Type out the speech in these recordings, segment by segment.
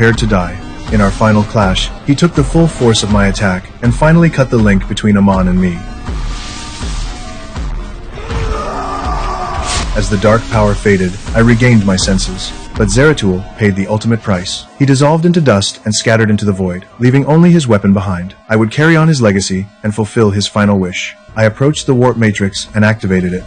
prepared to die. In our final clash, he took the full force of my attack, and finally cut the link between Amon and me. As the dark power faded, I regained my senses. But Zeratul paid the ultimate price. He dissolved into dust and scattered into the void, leaving only his weapon behind. I would carry on his legacy and fulfill his final wish. I approached the warp matrix and activated it.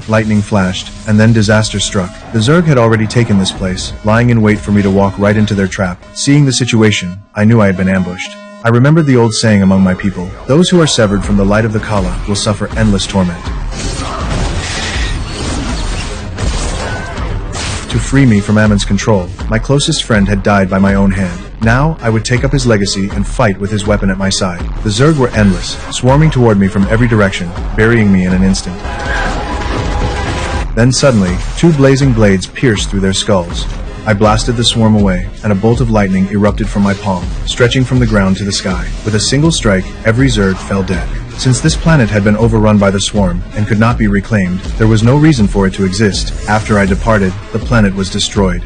Lightning flashed, and then disaster struck. The Zerg had already taken this place, lying in wait for me to walk right into their trap. Seeing the situation, I knew I had been ambushed. I remembered the old saying among my people, those who are severed from the light of the Kala will suffer endless torment. To free me from Amon's control, my closest friend had died by my own hand. Now, I would take up his legacy and fight with his weapon at my side. The Zerg were endless, swarming toward me from every direction, burying me in an instant. Then suddenly, two blazing blades pierced through their skulls. I blasted the swarm away, and a bolt of lightning erupted from my palm, stretching from the ground to the sky. With a single strike, every Zerg fell dead. Since this planet had been overrun by the swarm and could not be reclaimed, there was no reason for it to exist. After I departed, the planet was destroyed.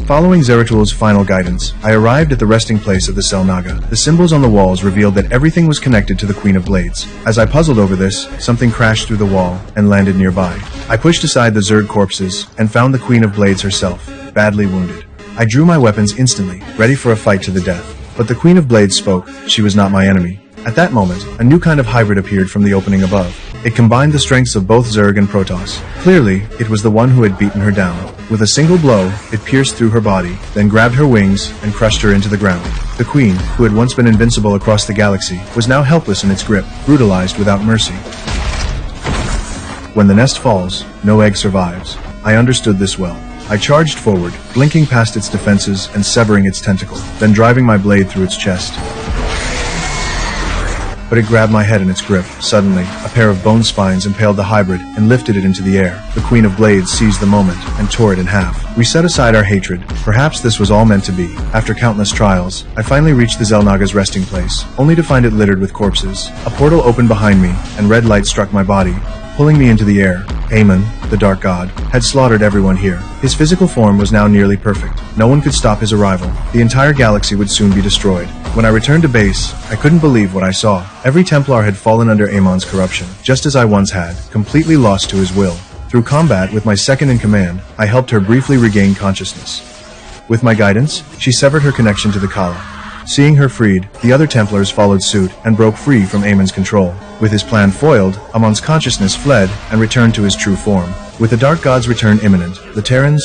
Following Zeratul's final guidance, I arrived at the resting place of the Selnaga. The symbols on the walls revealed that everything was connected to the Queen of Blades. As I puzzled over this, something crashed through the wall and landed nearby. I pushed aside the Zerg corpses and found the Queen of Blades herself, badly wounded. I drew my weapons instantly, ready for a fight to the death. But the Queen of Blades spoke. She was not my enemy. At that moment, a new kind of hybrid appeared from the opening above. It combined the strengths of both Zerg and Protoss. Clearly, it was the one who had beaten her down. With a single blow, it pierced through her body, then grabbed her wings and crushed her into the ground. The Queen, who had once been invincible across the galaxy, was now helpless in its grip, brutalized without mercy. When the nest falls, no egg survives. I understood this well. I charged forward, blinking past its defenses and severing its tentacle, then driving my blade through its chest. But it grabbed my head in its grip. Suddenly, a pair of bone spines impaled the hybrid and lifted it into the air. The Queen of Blades seized the moment and tore it in half. We set aside our hatred. Perhaps this was all meant to be. After countless trials, I finally reached the Xel'Naga's resting place, only to find it littered with corpses. A portal opened behind me, and red light struck my body, pulling me into the air. Amon, the Dark God, had slaughtered everyone here. His physical form was now nearly perfect. No one could stop his arrival. The entire galaxy would soon be destroyed. When I returned to base, I couldn't believe what I saw. Every Templar had fallen under Amon's corruption, just as I once had, completely lost to his will. Through combat with my second-in-command, I helped her briefly regain consciousness. With my guidance, she severed her connection to the Kala. Seeing her freed, the other Templars followed suit and broke free from Amon's control. With his plan foiled, Amon's consciousness fled and returned to his true form. With the Dark God's return imminent, the Terrans